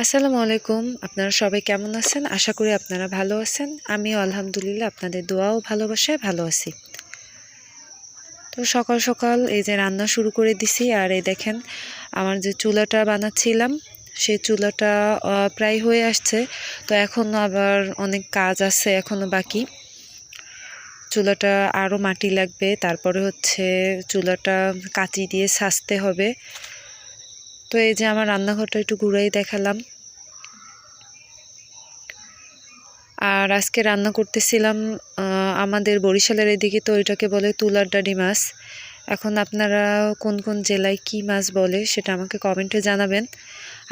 আসসালামু আলাইকুম। আপনারা সবাই কেমন আছেন? আশা করি আপনারা ভালো আছেন। আমিও আলহামদুলিল্লাহ আপনাদের দোয়া ও ভালোবাসায় ভালো আছি। তো সকাল সকাল এই যে রান্না শুরু করে দিছি, আর এই দেখেন আমার যে চুলাটা বানাচ্ছিলাম সেই চুলাটা প্রায় হয়ে আসছে। তো এখনও আবার অনেক কাজ আছে, এখনও বাকি। চুলাটা আরও মাটি লাগবে, তারপরে হচ্ছে চুলাটা কাঁচি দিয়ে ছাঁচতে হবে। তো এই যে আমার রান্নাঘরটা একটু ঘুরাই দেখালাম। আর আজকে রান্না করতেছিলাম আমাদের বরিশালের এদিকে তো ওইটাকে বলে তুলার ডাঁড়ি মাছ। এখন আপনারা কোন কোন জেলায় কি মাছ বলে সেটা আমাকে কমেন্টে জানাবেন।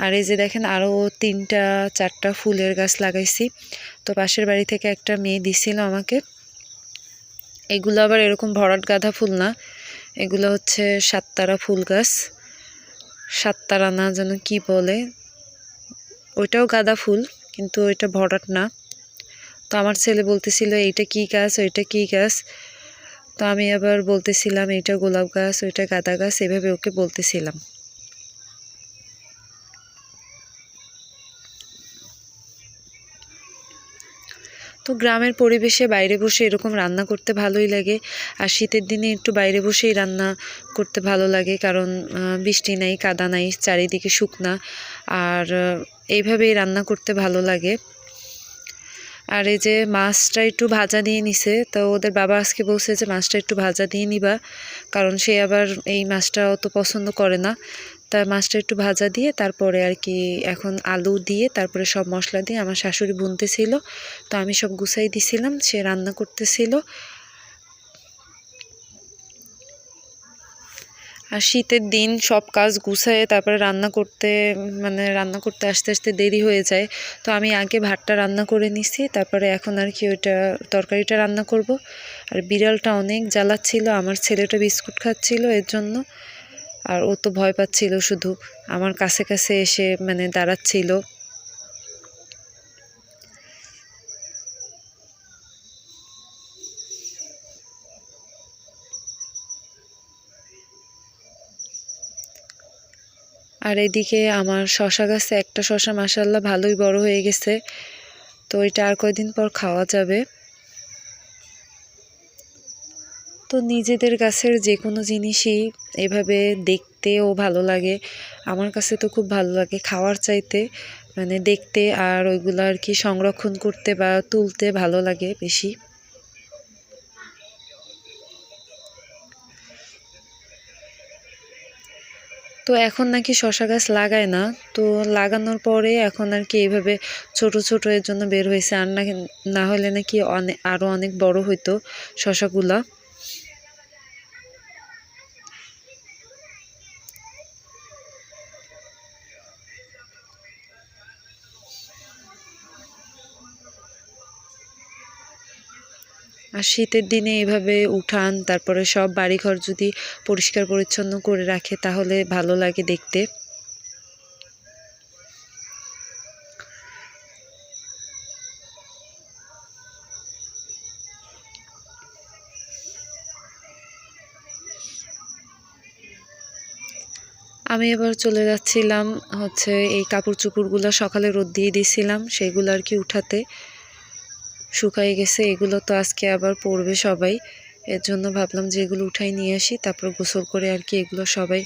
আর এই যে দেখেন আরও 3-4টা ফুলের গাছ লাগাইছি। তো পাশের বাড়ি থেকে একটা মেয়ে দিছিল আমাকে। এগুলো আবার এরকম ভরাট গাঁদা ফুল না, এগুলো হচ্ছে সাততারা ফুল গাছ। সাততারা না যেন কি বলে, ওইটাও গাঁদা ফুল কিন্তু ওইটা ভরাট না। তো আমার ছেলে বলতেছিল এইটা কি গাছ, ওইটা কি গাছ। তো আমি আবার বলতেছিলাম এইটা গোলাপ গাছ, ওইটা গাঁদা গাছ, এভাবে ওকে বলতেছিলাম। তো গ্রামের পরিবেশে বাইরে বসে এরকম রান্না করতে ভালোই লাগে। আর শীতের দিনে একটু বাইরে বসেই রান্না করতে ভালো লাগে, কারণ বৃষ্টি নাই, কাদা নাই, চারিদিকে শুকনা। আর এইভাবেই রান্না করতে ভালো লাগে। আর এই যে মাছটা একটু ভাজা দিয়ে নিছে, তো ওদের বাবা আজকে বলছে যে মাছটা একটু ভাজা দিয়ে নিবা, কারণ সে আবার এই মাছটা অত পছন্দ করে না। তা মাছটা একটু ভাজা দিয়ে তারপরে আর কি এখন আলু দিয়ে তারপরে সব মশলা দিয়ে আমার শাশুড়ি বুনতেছিল। তো আমি সব গুছাই দিছিলাম, সে রান্না করতেছিল। আর শীতের দিন সব কাজ গুছায়ে তারপরে রান্না করতে রান্না করতে আস্তে আস্তে দেরি হয়ে যায়। তো আমি আগে ভাতটা রান্না করে নিছি, তারপরে এখন আর কি ওইটা তরকারিটা রান্না করব। আর বিড়ালটা অনেক জ্বালাচ্ছিল, আমার ছেলেটা বিস্কুট খাচ্ছিল এর জন্য। আর ও তো ভয় পাচ্ছিল, শুধু আমার কাছে কাছে এসে দাঁড়াচ্ছিল। আর এদিকে আমার শশা গাছে একটা শশা মাশাআল্লাহ ভালোই বড় হয়ে গেছে। তো এটা আর কয়দিন পর খাওয়া যাবে। তো নিজেদের গাছের যে কোনো জিনিসই এভাবে দেখতেও ভালো লাগে। আমার কাছে তো খুব ভালো লাগে খাওয়ার চাইতে, দেখতে আর ওইগুলো আর কি সংরক্ষণ করতে বা তুলতে ভালো লাগে বেশি। তো এখন নাকি শশা গাছ লাগায় না, তো লাগানোর পরে এখন আর কি এইভাবে ছোট ছোট এর জন্য বের হয়েছে। আর না হলে নাকি আরো অনেক বড় হইতো শশাগুলা। আর শীতের দিনে এভাবে উঠান তারপরে সব বাড়িঘর যদি পরিষ্কার পরিচ্ছন্ন করে রাখে তাহলে ভালো লাগে দেখতে। আমি এবার চলে যাচ্ছিলাম হচ্ছে এই কাপড় চোপড়গুলো সকালে রোদ দিয়ে দিয়েছিলাম, সেগুলো আর কি উঠাতে। শুকাই গেছে, এগুলো তো আজকে আবার পরবে সবাই। এর জন্য ভাবলাম যে এগুলো উঠাই নিয়ে আসি, তারপর গোসল করে আর কি এগুলো সবাই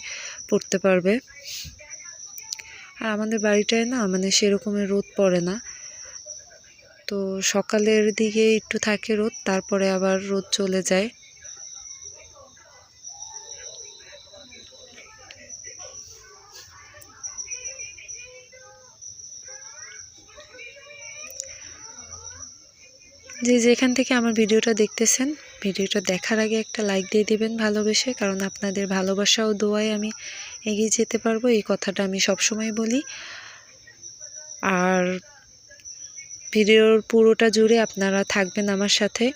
পরতে পারবে। আর আমাদের বাড়িটায় না সেরকমের রোদ পড়ে না। তো সকালের দিকে একটু থাকে রোদ, তারপরে আবার রোদ চলে যায়। যে যেখান থেকে আমার ভিডিওটা দেখতেছেন, ভিডিওটা দেখার আগে একটা লাইক দিয়ে দিবেন ভালোবেসে, কারণ আপনাদের ভালোবাসা ও দোয়ায় আমি এগিয়ে যেতে পারবো, এই কথাটা আমি সবসময় বলি। আর ভিডিওর পুরোটা জুড়ে আপনারা থাকবেন আমার সাথে,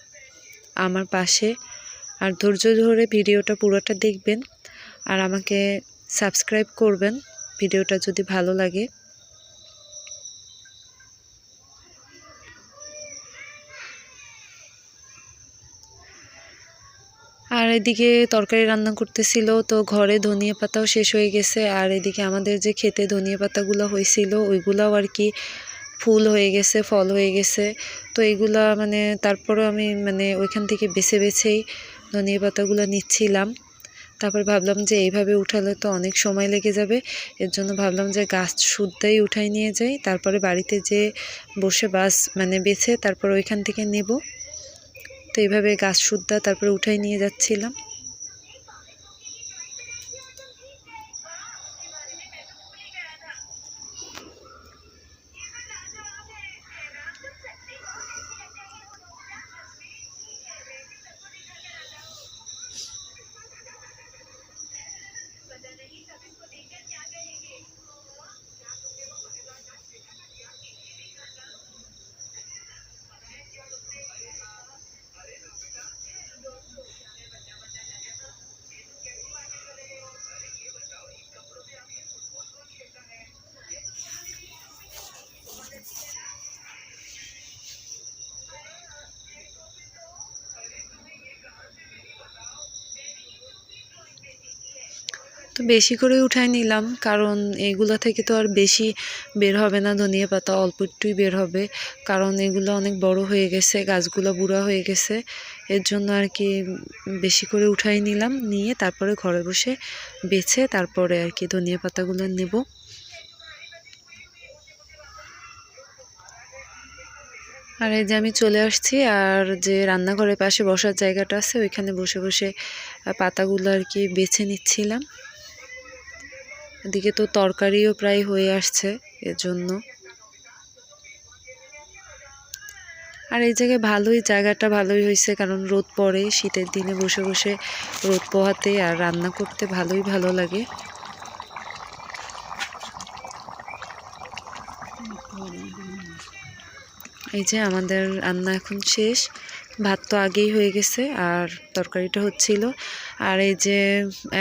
আমার পাশে। আর ধৈর্য ধরে ভিডিওটা পুরোটা দেখবেন, আর আমাকে সাবস্ক্রাইব করবেন ভিডিওটা যদি ভালো লাগে। আর এদিকে তরকারি রান্না করতেছিল, তো ঘরে ধনিয়া পাতাও শেষ হয়ে গেছে। আর এদিকে আমাদের যে ক্ষেতে ধনিয়া পাতাগুলো হয়েছিল ওইগুলাও আর কি ফুল হয়ে গেছে, ফল হয়ে গেছে। তো এইগুলা মানে তারপরেও আমি মানে ওইখান থেকে বেছে বেছেই ধনিয়া পাতাগুলো নিচ্ছিলাম। তারপর ভাবলাম যে এইভাবে উঠালে তো অনেক সময় লেগে যাবে, এর জন্য ভাবলাম যে গাছ শুদ্ধই উঠাই নিয়ে যাই, তারপরে বাড়িতে যে বসে মানে বেছে তারপর ওইখান থেকে নেব। তো এইভাবে গাছ শুদ্ধা তারপরে উঠাই নিয়ে যাচ্ছিলাম। তো বেশি করে উঠাই নিলাম, কারণ এগুলো থেকে তো আর বেশি বের হবে না ধনিয়া পাতা, অল্প একটুই বের হবে, কারণ এগুলো অনেক বড় হয়ে গেছে, গাছগুলো বুড়া হয়ে গেছে। এর জন্য আর কি বেশি করে উঠাই নিলাম, নিয়ে তারপরে ঘরে বসে বেছে তারপরে আর কি ধনিয়া পাতাগুলো নেব। আর এই যে আমি চলে আসছি, আর যে রান্নাঘরের পাশে বসার জায়গাটা আছে ওইখানে বসে বসে পাতাগুলো আর কি বেছে নিচ্ছিলাম। এদিকে তো তরকারিও প্রায় হয়ে আসছে এর জন্য। আর এই জায়গায় জায়গাটা ভালোই হয়েছে, কারণ রোদ পড়ে, শীতের দিনে বসে বসে রোদ পোহাতে আর রান্না করতে ভালো লাগে। এই যে আমাদের রান্না এখন শেষ, ভাত তো আগেই হয়ে গেছে আর তরকারিটা হচ্ছিল। আর এই যে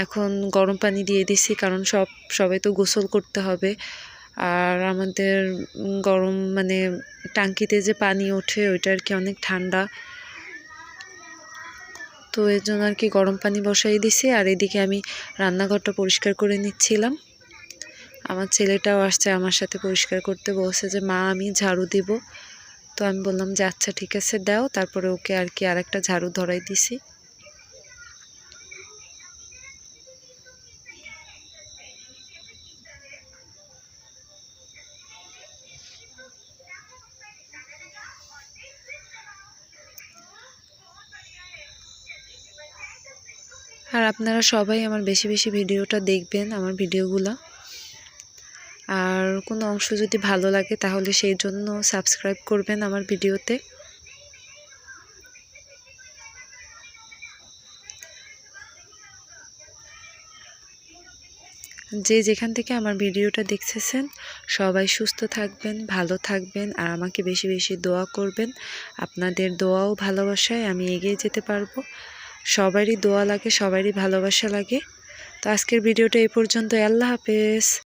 এখন গরম পানি দিয়ে দিছি, কারণ সবাই তো গোসল করতে হবে। আর আমাদের গরম মানে টাঙ্কিতে যে পানি ওঠে ওইটা আর কি অনেক ঠান্ডা, তো এর জন্য আর কি গরম পানি বসাই দিছি। আর এদিকে আমি রান্নাঘরটা পরিষ্কার করে নিচ্ছিলাম। আমার ছেলেটাও আসছে আমার সাথে, পরিষ্কার করতে বলছে যে মা আমি ঝাড়ু দিব। তো আমি বললাম যে আচ্ছা ঠিক আছে দাও, তারপরে ওকে আর কি আরেকটা ঝাড়ু ধরাই দিছি। আর আপনারা সবাই আমার বেশি বেশি ভিডিওটা দেখবেন, আমার ভিডিওগুলো। আর কোনো অংশ যদি ভালো লাগে তাহলে সেই জন্য সাবস্ক্রাইব করবেন আমার ভিডিওতে। যে যেখান থেকে আমার ভিডিওটা দেখতেছেন সবাই সুস্থ থাকবেন, ভালো থাকবেন, আর আমাকে বেশি বেশি দোয়া করবেন। আপনাদের দোয়া ও ভালোবাসায় আমি এগিয়ে যেতে পারবো। সবারই দোয়া লাগে, সবারই ভালোবাসা লাগে। তো আজকের ভিডিওটা এই পর্যন্ত। আল্লাহ হাফেজ।